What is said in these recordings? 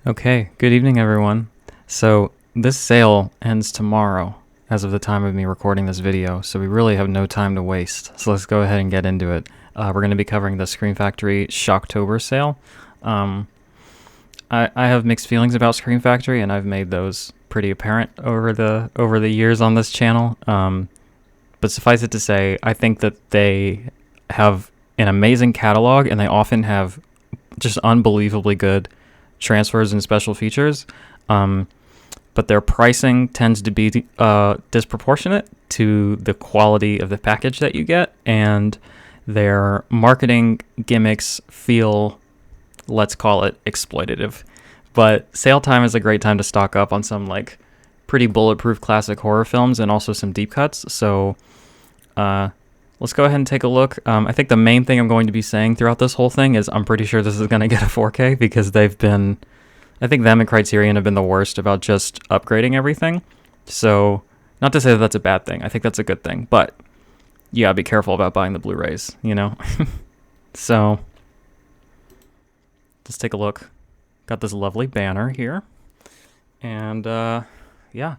Okay, good evening, everyone. So, this sale ends tomorrow as of the time of me recording this video, so we really have no time to waste. So, let's go ahead and get into it. We're going to be covering the Scream Factory Shocktober sale. Um, I have mixed feelings about Scream Factory, and I've made those pretty apparent over the years on this channel. But suffice it to say, I think that they have an amazing catalog, and they often have just unbelievably good transfers and special features, but their pricing tends to be disproportionate to the quality of the package that you get, and their marketing gimmicks feel, let's call it, exploitative. But sale time is a great time to stock up on some like pretty bulletproof classic horror films and also some deep cuts. So let's go ahead and take a look. I think the main thing I'm going to be saying throughout this whole thing is I'm pretty sure this is going to get a 4K because I think them and Criterion have been the worst about just upgrading everything. So, not to say that that's a bad thing. I think that's a good thing. But you gotta be careful about buying the Blu-rays, you know? So, let's take a look. Got this lovely banner here. And, yeah.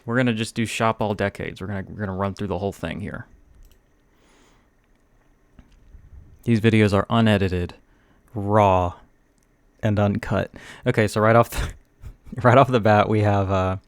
We're going to just do shop all decades. We're gonna run through the whole thing here. These videos are unedited, raw, and uncut. Okay, so right off the bat, we have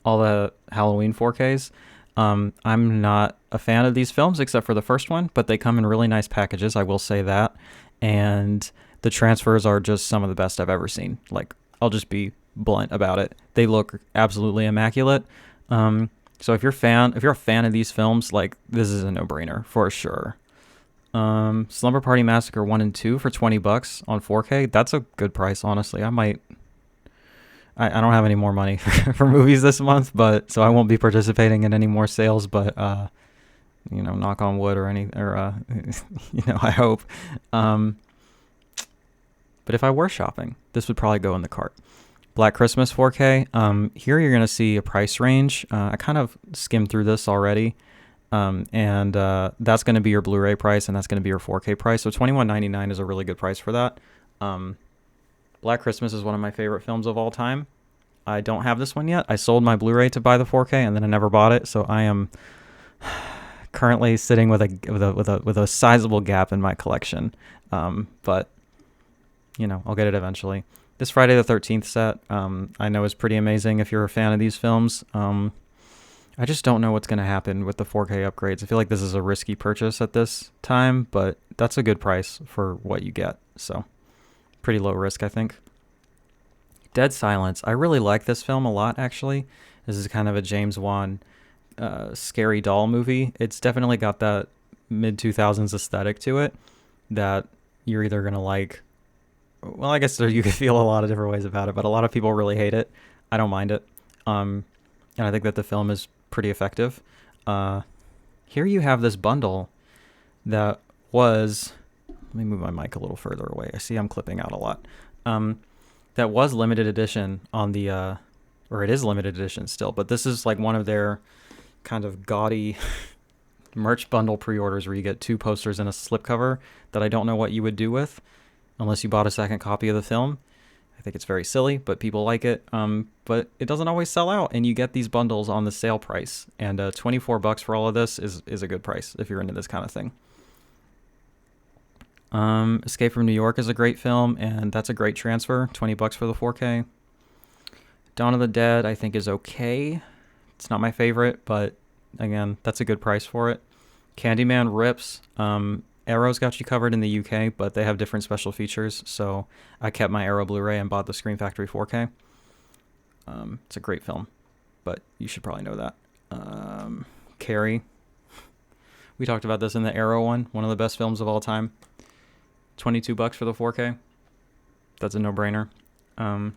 all the Halloween 4Ks. I'm not a fan of these films except for the first one, but they come in really nice packages, I will say that. And the transfers are just some of the best I've ever seen. Like, I'll just be blunt about it. They look absolutely immaculate. So if you're a fan of these films, like, this is a no-brainer for sure. Slumber Party Massacre 1 and 2 for $20 on 4K. That's a good price, honestly. I don't have any more money for movies this month, but so I won't be participating in any more sales, but knock on wood I hope. But if I were shopping, this would probably go in the cart. Black Christmas 4K. Here you're going to see a price range. I kind of skimmed through this already. And that's going to be your Blu-ray price, and that's going to be your 4K price. So $21.99 is a really good price for that. Black Christmas is one of my favorite films of all time. I don't have this one yet. I sold my Blu-ray to buy the 4K, and then I never bought it. So I am currently sitting with a sizable gap in my collection. But I'll get it eventually. This Friday the 13th set, I know is pretty amazing if you're a fan of these films. I just don't know what's going to happen with the 4K upgrades. I feel like this is a risky purchase at this time, but that's a good price for what you get. So, pretty low risk, I think. Dead Silence. I really like this film a lot, actually. This is kind of a James Wan scary doll movie. It's definitely got that mid-2000s aesthetic to it that you're either going to like. Well, I guess you could feel a lot of different ways about it, but a lot of people really hate it. I don't mind it. And I think that the film is pretty effective. Here you have this bundle that was, let me move my mic a little further away. I see I'm clipping out a lot. That was limited edition on the, or it is limited edition still, but this is like one of their kind of gaudy merch bundle pre-orders where you get 2 posters and a slipcover that I don't know what you would do with unless you bought a second copy of the film. I think it's very silly, but people like it. But it doesn't always sell out, and you get these bundles on the sale price. And $24 for all of this is a good price if you're into this kind of thing. Escape from New York is a great film, and that's a great transfer. $20 for the 4K. Dawn of the Dead, I think, is okay. It's not my favorite, but again, that's a good price for it. Candyman rips. Arrow's got you covered in the UK, but they have different special features, so I kept my Arrow Blu-ray and bought the Scream Factory 4K. It's a great film, but you should probably know that. Carrie. We talked about this in the Arrow one of the best films of all time. $22 for the 4K. That's a no-brainer. The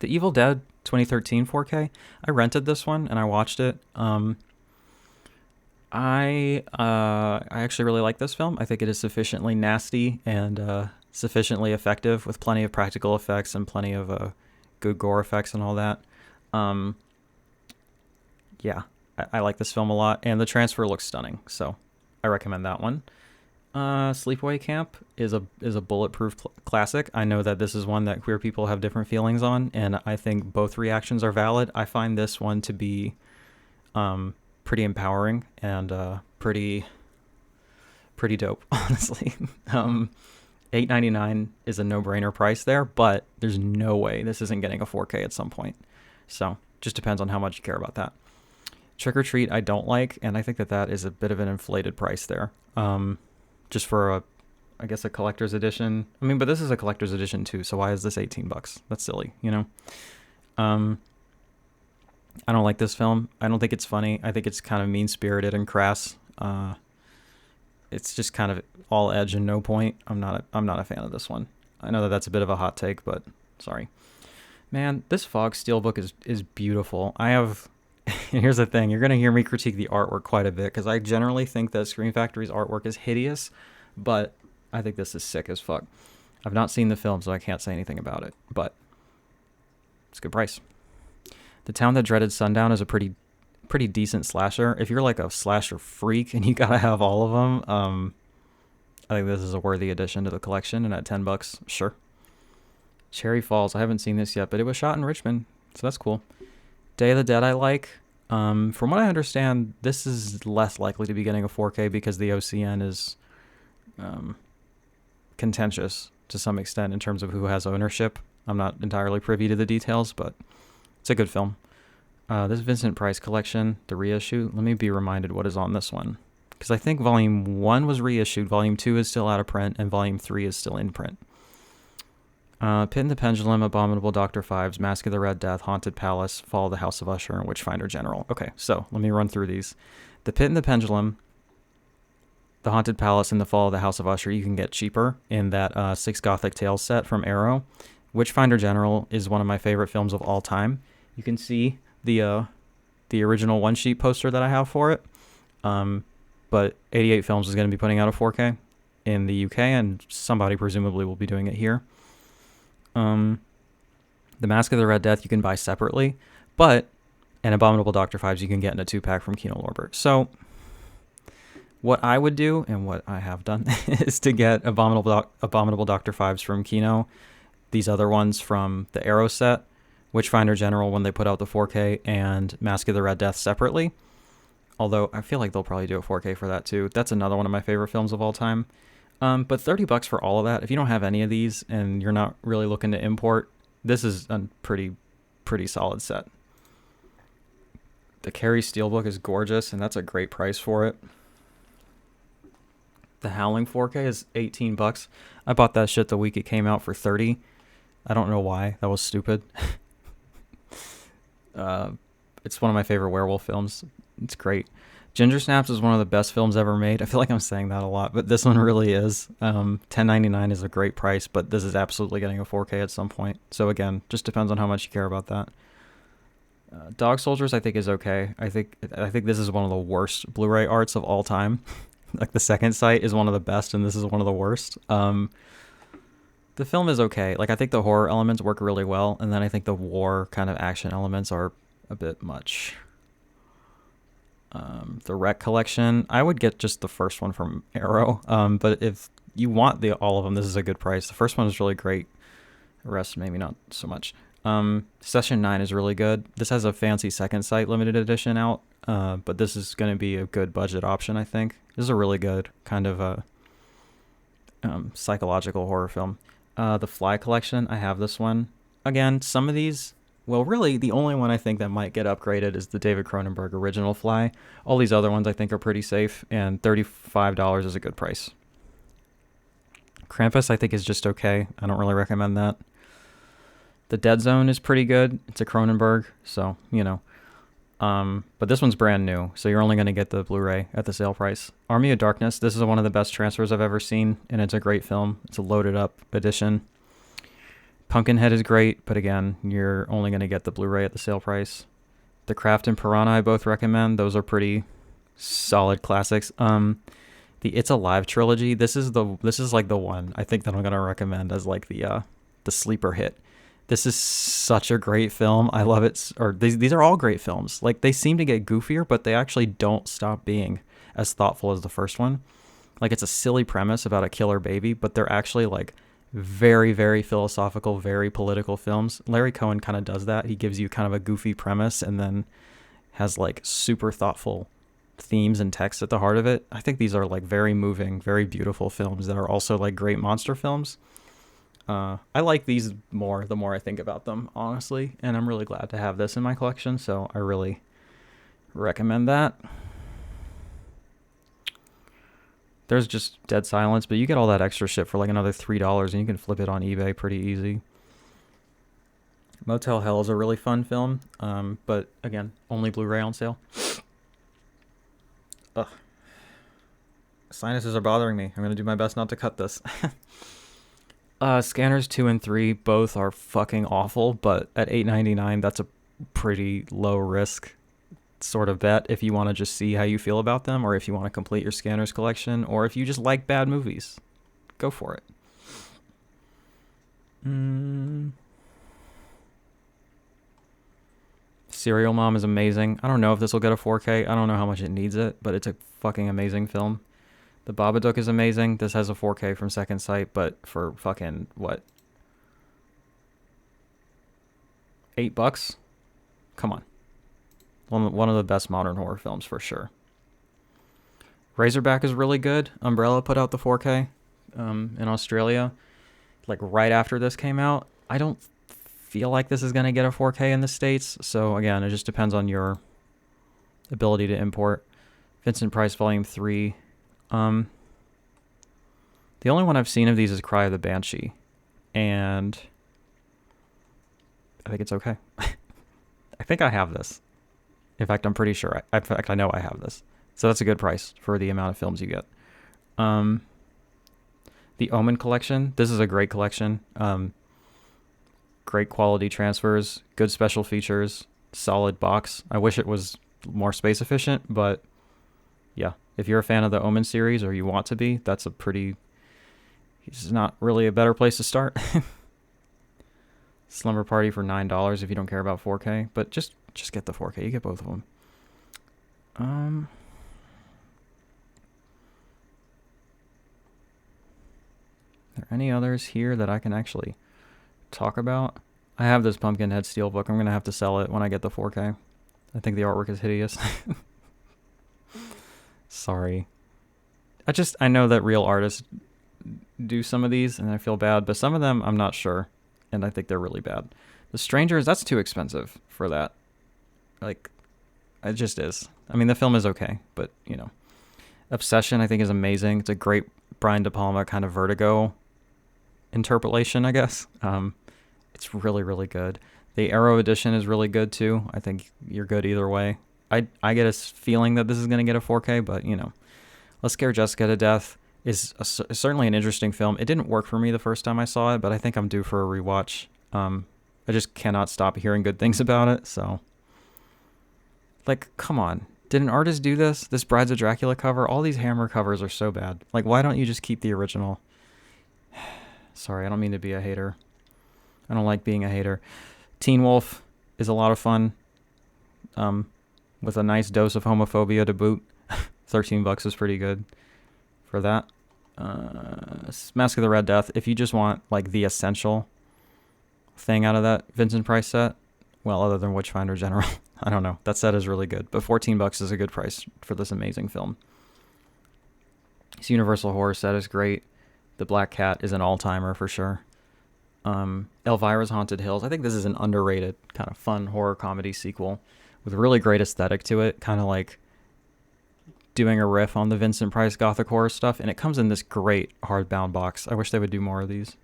Evil Dead 2013 4K. I rented this one, and I watched it. I actually really like this film. I think it is sufficiently nasty and sufficiently effective with plenty of practical effects and plenty of good gore effects and all that. Yeah, I like this film a lot, and the transfer looks stunning, so I recommend that one. Sleepaway Camp is a bulletproof classic. I know that this is one that queer people have different feelings on, and I think both reactions are valid. I find this one to be pretty empowering and pretty dope, honestly. $8.99 is a no-brainer price there, but there's no way this isn't getting a 4K at some point. So just depends on how much you care about that. Trick or Treat I don't like, and I think that is a bit of an inflated price there. Just for I guess a collector's edition. I mean, but this is a collector's edition too, so why is this $18? That's silly, you know? I don't like this film. I don't think it's funny. I think it's kind of mean-spirited and crass. It's just kind of all edge and no point. I'm not a fan of this one. I know that that's a bit of a hot take, but sorry. Man, this Fog Steelbook is beautiful. Here's the thing. You're going to hear me critique the artwork quite a bit because I generally think that Scream Factory's artwork is hideous, but I think this is sick as fuck. I've not seen the film, so I can't say anything about it, but it's a good price. The Town That Dreaded Sundown is a pretty decent slasher. If you're like a slasher freak and you gotta have all of them, I think this is a worthy addition to the collection, and at $10, sure. Cherry Falls, I haven't seen this yet, but it was shot in Richmond, so that's cool. Day of the Dead I like. From what I understand, this is less likely to be getting a 4K because the OCN is contentious to some extent in terms of who has ownership. I'm not entirely privy to the details, but it's a good film. This Vincent Price collection, the reissue, let me be reminded what is on this one. Because I think Volume 1 was reissued, Volume 2 is still out of print, and Volume 3 is still in print. Pit and the Pendulum, Abominable Dr. Fives, Mask of the Red Death, Haunted Palace, Fall of the House of Usher, and Witchfinder General. Okay, so let me run through these. The Pit and the Pendulum, the Haunted Palace, and the Fall of the House of Usher you can get cheaper in that 6 Gothic Tales set from Arrow. Witchfinder General is one of my favorite films of all time. You can see the original one-sheet poster that I have for it. But 88 Films is going to be putting out a 4K in the UK, and somebody presumably will be doing it here. The Mask of the Red Death you can buy separately, but an Abominable Dr. Fives you can get in a 2-pack from Kino Lorber. So what I would do, and what I have done, is to get Abominable Dr. Fives from Kino, these other ones from the Arrow set, Witchfinder General when they put out the 4K, and Mask of the Red Death separately. Although I feel like they'll probably do a 4K for that too. That's another one of my favorite films of all time. But $30 for all of that. If you don't have any of these and you're not really looking to import, this is a pretty solid set. The Carrie Steelbook is gorgeous, and that's a great price for it. The Howling 4K is $18. I bought that shit the week it came out for $30. I don't know why. That was stupid. It's one of my favorite werewolf films. It's great. Ginger Snaps is one of the best films ever made. I feel like I'm saying that a lot, but this one really is. $10.99 is a great price, but this is absolutely getting a 4K at some point. So again, just depends on how much you care about that. Dog Soldiers I think is okay. I think this is one of the worst Blu-ray arts of all time. Like the second sight is one of the best, and this is one of the worst. The film is okay. Like I think the horror elements work really well, and then I think the war kind of action elements are a bit much. The Wreck Collection, I would get just the first one from Arrow. But if you want all of them, this is a good price. The first one is really great. The rest maybe not so much. Session 9 is really good. This has a fancy second sight limited edition out, but this is going to be a good budget option, I think. This is a really good kind of a psychological horror film. The Fly Collection, I have this one. Again, some of these, well, really, the only one I think that might get upgraded is the David Cronenberg original Fly. All these other ones I think are pretty safe, and $35 is a good price. Krampus I think is just okay. I don't really recommend that. The Dead Zone is pretty good. It's a Cronenberg, so, you know. But this one's brand new, so you're only going to get the Blu-ray at the sale price. Army of Darkness, this is one of the best transfers I've ever seen, and it's a great film. It's a loaded up edition. Pumpkinhead is great, but again, you're only going to get the Blu-ray at the sale price. The Craft and Piranha I both recommend. Those are pretty solid classics. The It's Alive trilogy, this is like the one I think that I'm going to recommend as like the sleeper hit. This is such a great film. I love it. Or these are all great films. Like they seem to get goofier, but they actually don't stop being as thoughtful as the first one. Like, it's a silly premise about a killer baby, but they're actually like very, very philosophical, very political films. Larry Cohen kind of does that. He gives you kind of a goofy premise and then has like super thoughtful themes and text at the heart of it. I think these are like very moving, very beautiful films that are also like great monster films. I like these more the more I think about them, honestly, and I'm really glad to have this in my collection, so I really recommend that. There's just dead silence, but you get all that extra shit for like another $3 and you can flip it on eBay pretty easy. Motel Hell is a really fun film, but again, only Blu-ray on sale. Ugh. Sinuses are bothering me. I'm going to do my best not to cut this. Scanners 2 and 3 both are fucking awful, but at $8.99, that's a pretty low risk sort of bet if you want to just see how you feel about them, or if you want to complete your Scanners collection, or if you just like bad movies. Go for it. Serial Mom is amazing. I don't know if this will get a 4K. I don't know how much it needs it, but it's a fucking amazing film. The Babadook is amazing. This has a 4K from Second Sight, but for fucking, what? $8? Come on. One of the best modern horror films for sure. Razorback is really good. Umbrella put out the 4K in Australia, like right after this came out. I don't feel like this is going to get a 4K in the States, so again, it just depends on your ability to import. Vincent Price Volume 3. The only one I've seen of these is Cry of the Banshee, and I think it's okay. I think I have this. In fact, I'm pretty sure. In fact, I know I have this. So that's a good price for the amount of films you get. The Omen collection. This is a great collection. Great quality transfers, good special features, solid box. I wish it was more space efficient, but yeah, if you're a fan of the Omen series, or you want to be, that's a pretty... It's not really a better place to start. Slumber Party for $9 if you don't care about 4K, but just get the 4K. You get both of them. Are there any others here that I can actually talk about? I have this Pumpkinhead Steelbook. I'm going to have to sell it when I get the 4K. I think the artwork is hideous. Sorry. I know that real artists do some of these, and I feel bad, but some of them I'm not sure, and I think they're really bad. The Strangers, that's too expensive for that. Like, it just is. I mean, the film is okay, but, you know. Obsession, I think, is amazing. It's a great Brian De Palma kind of Vertigo interpolation, I guess. It's really, really good. The Arrow edition is really good, too. I think you're good either way. I get a feeling that this is going to get a 4K, but, you know. Let's Scare Jessica to Death is certainly an interesting film. It didn't work for me the first time I saw it, but I think I'm due for a rewatch. I just cannot stop hearing good things about it, so... Like, come on. Did an artist do this? This Brides of Dracula cover? All these Hammer covers are so bad. Like, why don't you just keep the original? Sorry, I don't mean to be a hater. I don't like being a hater. Teen Wolf is a lot of fun. With a nice dose of homophobia to boot. $13 is pretty good for that. Mask of the Red Death. If you just want, like, the essential thing out of that Vincent Price set, well, other than Witchfinder General, I don't know. That set is really good, but $14 is a good price for this amazing film. This Universal Horror set is great. The Black Cat is an all-timer for sure. Elvira's Haunted Hills. I think this is an underrated kind of fun horror comedy sequel with really great aesthetic to it, kind of like doing a riff on the Vincent Price gothic horror stuff, and it comes in this great hardbound box. I wish they would do more of these.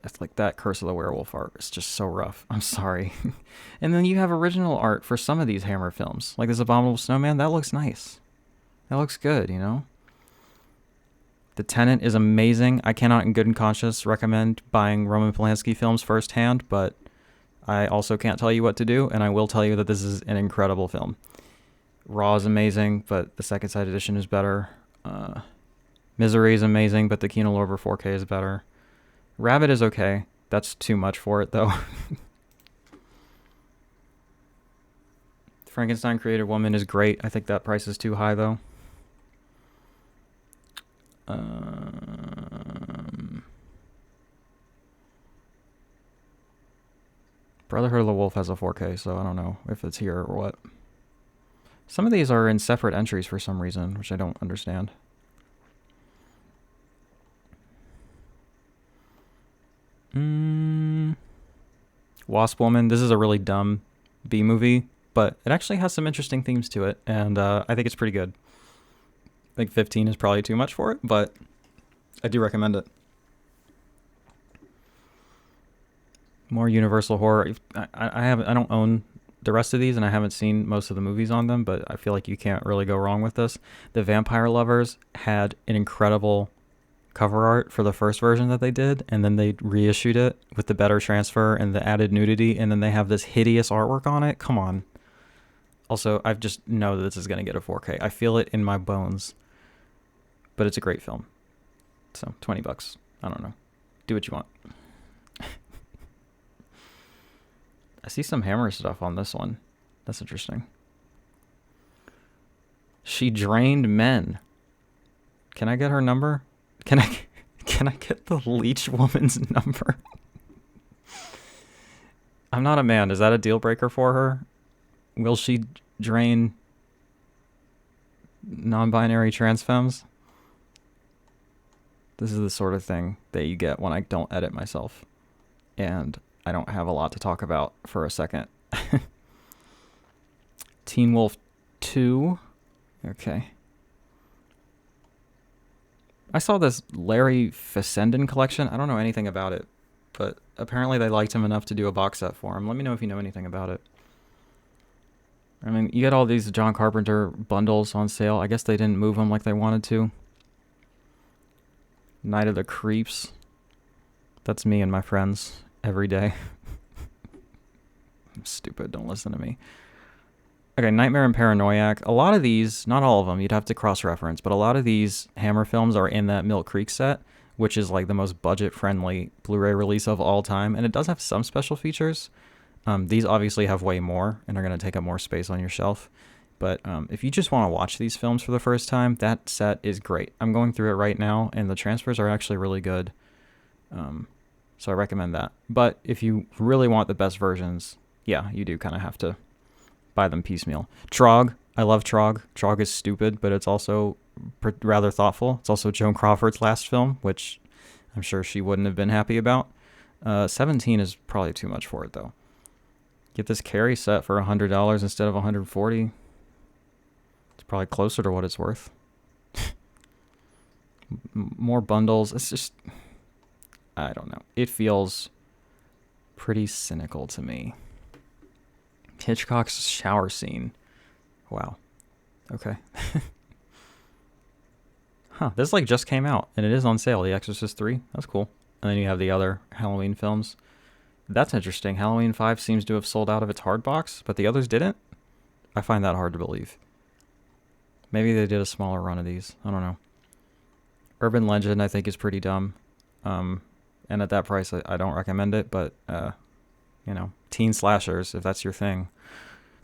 It's like that Curse of the Werewolf art. It's just so rough. I'm sorry. And then you have original art for some of these Hammer films. Like this Abominable Snowman. That looks nice. That looks good, you know? The Tenant is amazing. I cannot in good conscience recommend buying Roman Polanski films firsthand, but I also can't tell you what to do, and I will tell you that this is an incredible film. Raw is amazing, but the Second Sight edition is better. Misery is amazing, but the Kino Lorber 4K is better. Rabbit is okay. That's too much for it, though. Frankenstein Created Woman is great. I think that price is too high, though. Brotherhood of the Wolf has a 4K, so I don't know if it's here or what. Some of these are in separate entries for some reason, which I don't understand. Wasp Woman. This is a really dumb B movie, but it actually has some interesting themes to it, and I think it's pretty good. I think 15 is probably too much for it, but I do recommend it. More Universal horror. I don't own the rest of these, and I haven't seen most of the movies on them, but I feel like you can't really go wrong with this. The Vampire Lovers had an incredible cover art for the first version that they did, and then they reissued it with the better transfer and the added nudity, and then they have this hideous artwork on it. Come on. Also, I just know that this is going to get a 4K. I feel it in my bones. But it's a great film. So, $20. I don't know. Do what you want. I see some Hammer stuff on this one. That's interesting. She Drained Men. Can I get her number? Can I get the leech woman's number? I'm not a man. Is that a deal breaker for her? Will she drain non-binary trans femmes? This is the sort of thing that you get when I don't edit myself. And I don't have a lot to talk about for a second. Teen Wolf 2. Okay. I saw this Larry Fessenden collection. I don't know anything about it, but apparently they liked him enough to do a box set for him. Let me know if you know anything about it. I mean, you get all these John Carpenter bundles on sale. I guess they didn't move them like they wanted to. Night of the Creeps. That's me and my friends every day. I'm stupid. Don't listen to me. Okay, Nightmare and Paranoiac. A lot of these, not all of them, you'd have to cross-reference, but a lot of these Hammer films are in that Milk Creek set, which is like the most budget-friendly Blu-ray release of all time, and it does have some special features. These obviously have way more, and are going to take up more space on your shelf. But if you just want to watch these films for the first time, that set is great. I'm going through it right now, and the transfers are actually really good. So I recommend that. But if you really want the best versions, yeah, you do kind of have to buy them piecemeal. Trog. I love Trog. Trog is stupid, but it's also rather thoughtful. It's also Joan Crawford's last film, which I'm sure she wouldn't have been happy about. 17 is probably too much for it, though. Get this Carrie set for $100 instead of $140. It's probably closer to what it's worth. More bundles. It's just, I don't know. It feels pretty cynical to me. Hitchcock's shower scene. Wow. Okay. This like just came out, and it is on sale. The Exorcist 3. That's cool. And then you have the other Halloween films. That's interesting. Halloween 5 seems to have sold out of its hard box, but the others didn't? I find that hard to believe. Maybe they did a smaller run of these. I don't know. Urban Legend, I think, is pretty dumb. And at that price, I don't recommend it, but, you know, teen slashers, if that's your thing.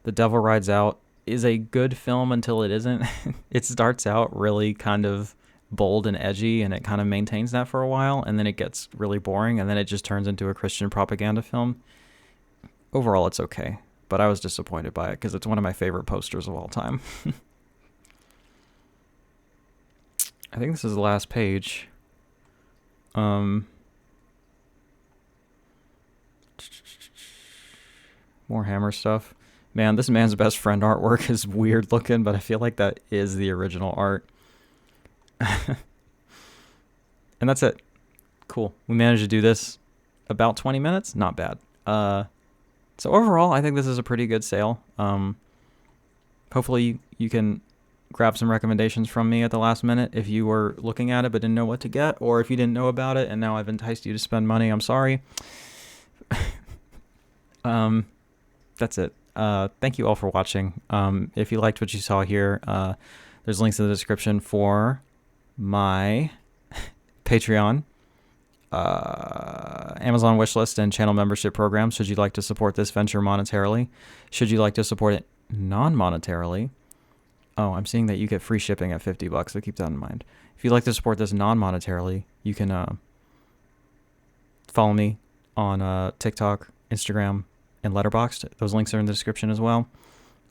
The Devil Rides Out is a good film until it isn't. It starts out really kind of bold and edgy, and it kind of maintains that for a while, and then it gets really boring, and then it just turns into a Christian propaganda film. Overall, it's okay, but I was disappointed by it because it's one of my favorite posters of all time. I think this is the last page. More Hammer stuff. Man, this man's best friend artwork is weird looking, but I feel like that is the original art. And that's it. Cool. We managed to do this about 20 minutes. Not bad. So overall, I think this is a pretty good sale. Hopefully you can grab some recommendations from me at the last minute if you were looking at it but didn't know what to get, or if you didn't know about it and now I've enticed you to spend money. I'm sorry. That's it. Thank you all for watching. If you liked what you saw here, there's links in the description for my Patreon, Amazon wishlist, and channel membership programs should you like to support this venture monetarily. Should you like to support it non-monetarily, oh, I'm seeing that you get free shipping at $50, so keep that in mind. If you'd like to support this non-monetarily, you can follow me on TikTok, Instagram, and Letterboxd. Those links are in the description as well.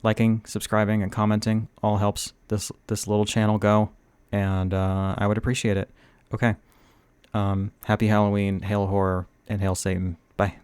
Liking, subscribing, and commenting all helps this little channel go, and I would appreciate it. Okay. Happy Halloween, hail horror, and hail Satan. Bye.